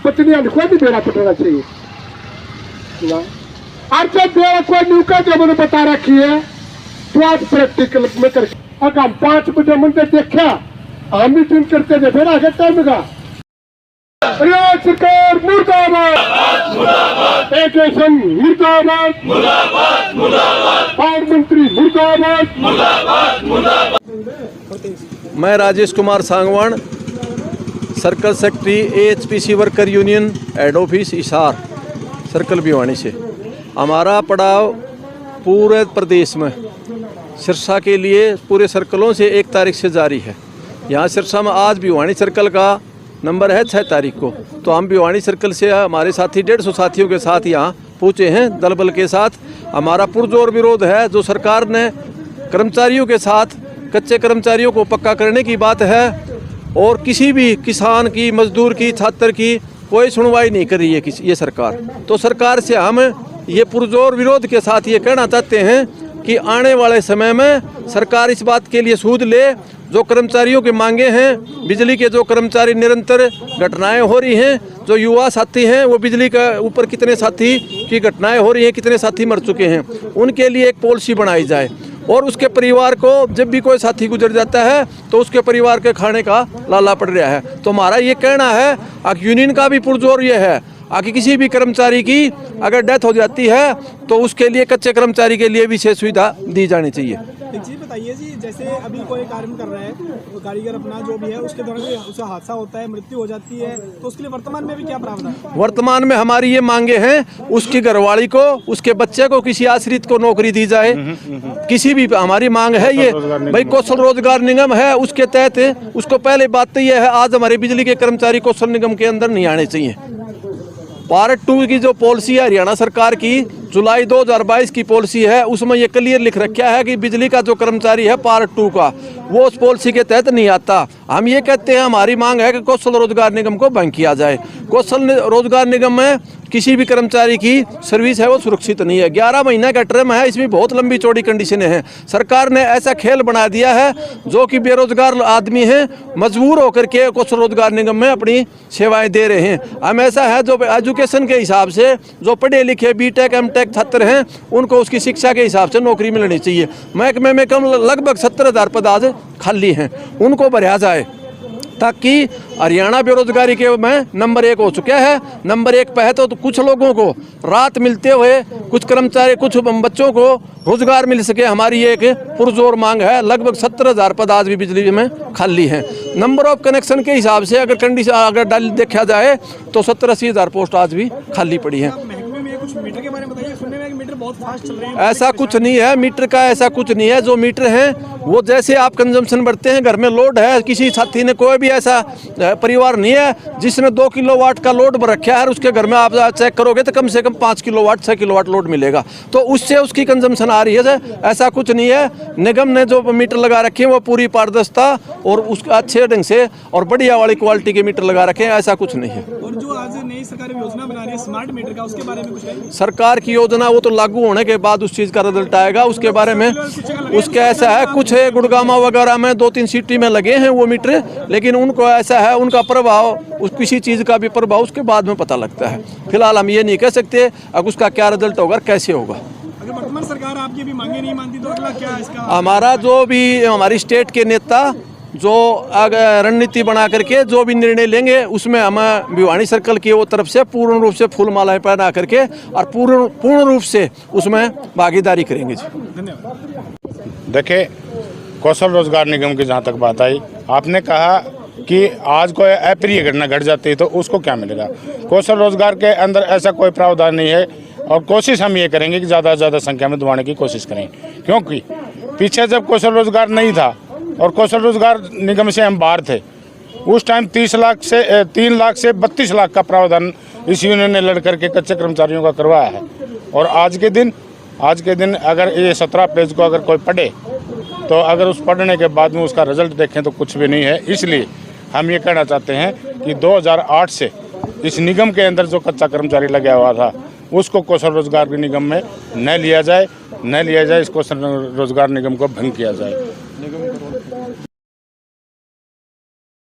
पत्नियां को भी बेड़ा पटना चाहिए। और जब बेड़ा कोई न्यूका जब उन्हें बता रखी है तो आज प्रैक्टिकल में करके अगर हम 5 बजे मंदिर देखा हम भी दिन करते थे फिर आगे टाइम का रियाज सरकार मुर्दाबाद, एकेशन मुर्दाबाद, प्रधानमंत्री मुर्दाबाद। मैं Rajesh Kumar Sangwan, circle secretary AHPC worker union head office Hisar circle Bhiwani से। हमारा पड़ाव पूरे प्रदेश में सिरसा के लिए पूरे सर्कलों से 1 तारीख से जारी है। यहाँ सिरसा में आज भिवानी सर्कल का नंबर है 6 तारीख को, तो हम भिवानी सर्कल से हमारे साथी 150 साथियों के साथ यहाँ पहुँचे हैं दल बल के साथ। हमारा पुरजोर विरोध है जो सरकार ने कर्मचारियों के साथ कच्चे कर्मचारियों को पक्का करने की बात है और किसी भी किसान की, मजदूर की, छात्र की कोई सुनवाई नहीं कर रही है ये सरकार। तो सरकार से हम ये पुरजोर विरोध के साथ ये कहना चाहते हैं कि आने वाले समय में सरकार इस बात के लिए सूद ले, जो कर्मचारियों की मांगे हैं, बिजली के जो कर्मचारी निरंतर घटनाएं हो रही हैं, जो युवा साथी हैं वो बिजली का ऊपर कितने साथी की घटनाएं हो रही हैं, कितने साथी मर चुके हैं, उनके लिए एक पॉलिसी बनाई जाए और उसके परिवार को जब भी कोई साथी गुजर जाता है तो उसके परिवार के खाने का लाला पड़ रहा है। तो हमारा ये कहना है यूनियन का भी पुरजोर ये है कि किसी भी कर्मचारी की अगर डेथ हो जाती है तो उसके लिए कच्चे कर्मचारी के लिए विशेष सुविधा दी जानी चाहिए। एक चीज़ बताइए जी, जैसे अभी कोई कार्य कर रहा है तो कारीगर अपना जो भी है उसके दौरान उसे हादसा होता है, मृत्यु हो जाती है, तो उसके लिए वर्तमान में भी क्या प्रावधान है? वर्तमान में हमारी ये मांगे हैं उसकी घरवाली को, उसके बच्चे को, किसी आश्रित को नौकरी दी जाए। किसी भी हमारी मांग है ये भाई कौशल रोजगार निगम है उसके तहत उसको पहले बात तो ये है आज हमारे बिजली के कर्मचारी कौशल निगम के अंदर नहीं आने चाहिए। पार्ट 2 की जो पॉलिसी है हरियाणा सरकार की जुलाई 2022 की पॉलिसी है उसमें ये क्लियर लिख रखा है कि बिजली का जो कर्मचारी है पार्ट 2 का वो उस पॉलिसी के तहत नहीं आता। हम ये कहते हैं हमारी मांग है कि कौशल रोजगार निगम को भंग किया जाए। कौशल रोजगार निगम में किसी भी कर्मचारी की सर्विस है वो सुरक्षित नहीं है। 11 महीने का टर्म है, इसमें बहुत लंबी चौड़ी कंडीशनें हैं। सरकार ने ऐसा खेल बना दिया है जो कि बेरोजगार आदमी हैं मजबूर होकर के कौशल रोजगार निगम में अपनी सेवाएं दे रहे हैं। हम ऐसा है जो एजुकेशन के हिसाब से जो पढ़े लिखे B.Tech M.Tech छात्र हैं उनको उसकी शिक्षा के हिसाब से नौकरी मिलनी चाहिए। महकमे में कम लगभग 70,000 पद आज खाली हैं, उनको भरा जाए ताकि हरियाणा बेरोजगारी के में नंबर 1 हो चुका है। नंबर 1 पे है तो कुछ लोगों को रात मिलते हुए, कुछ कर्मचारी, कुछ बच्चों को रोजगार मिल सके। हमारी एक पुरजोर मांग है। लगभग 70,000 पद आज भी बिजली में खाली हैं। नंबर ऑफ कनेक्शन के हिसाब से अगर कंडीशन अगर देखा जाए तो 70-80 हज़ार पोस्ट आज भी खाली पड़ी हैं। मीटर के बारे में बताइए, सुनने में मीटर बहुत फास्ट चल रहे हैं। ऐसा कुछ नहीं है, मीटर का ऐसा कुछ नहीं है। जो मीटर हैं वो जैसे आप कंजम्पशन बढ़ते हैं, घर में लोड है, किसी साथी ने कोई भी ऐसा परिवार नहीं है जिसने 2 किलोवाट का लोड रखा है, उसके घर में आप चेक करोगे तो कम से कम 5 किलोवाट 6 किलोवाट लोड मिलेगा, तो उससे उसकी कंजम्पशन आ रही है। ऐसा कुछ नहीं है। निगम ने जो मीटर लगा रखे हैं वो पूरी पारदर्शिता और उसके अच्छे ढंग से और बढ़िया वाली क्वालिटी के मीटर लगा रखे हैं, ऐसा कुछ नहीं है। और जो आज नई सरकार योजना बना रही है स्मार्ट मीटर का, उसके बारे में कुछ है? सरकार की योजना वो तो लागू होने के बाद उस चीज़ का रिजल्ट आएगा, उसके बारे में उसका ऐसा है कुछ है गुड़गामा वगैरह में 2-3 सिटी में लगे हैं वो मीटर, लेकिन उनको ऐसा है उनका प्रभाव उस किसी चीज़ का भी प्रभाव उसके बाद में पता लगता है। फिलहाल हम ये नहीं कह सकते अब उसका क्या रिजल्ट होगा, कैसे होगा। अगर वर्तमान सरकार आपकी भी मांगे नहीं मानती तो अगला क्या इसका? हमारा जो भी हमारी स्टेट के नेता जो रणनीति बना करके जो भी निर्णय लेंगे उसमें हम भिवानी सर्कल की वो तरफ से पूर्ण रूप से फूल मालाएं पहना करके और पूर्ण रूप से उसमें भागीदारी करेंगे जी। धन्यवाद। देखिए, कौशल रोजगार निगम की जहाँ तक बात आई, आपने कहा कि आज कोई अप्रिय घटना घट जाती है तो उसको क्या मिलेगा। कौशल रोजगार के अंदर ऐसा कोई प्रावधान नहीं है और कोशिश हम ये करेंगे कि ज़्यादा से ज़्यादा संख्या में दिलवाने की कोशिश करें, क्योंकि पीछे जब कौशल रोजगार नहीं था और कौशल रोजगार निगम से हम बाहर थे उस टाइम 3 लाख से 32 लाख का प्रावधान इस यूनियन ने लड़ करके कच्चे कर्मचारियों का करवाया है। और आज के दिन अगर ये 17 पेज को अगर कोई पढ़े तो अगर उस पढ़ने के बाद में उसका रिजल्ट देखें तो कुछ भी नहीं है। इसलिए हम ये कहना चाहते हैं कि 2008 से इस निगम के अंदर जो कच्चा कर्मचारी लगा हुआ था उसको कौशल रोजगार निगम में न लिया जाए, इस कौशल रोजगार निगम को भंग किया जाए।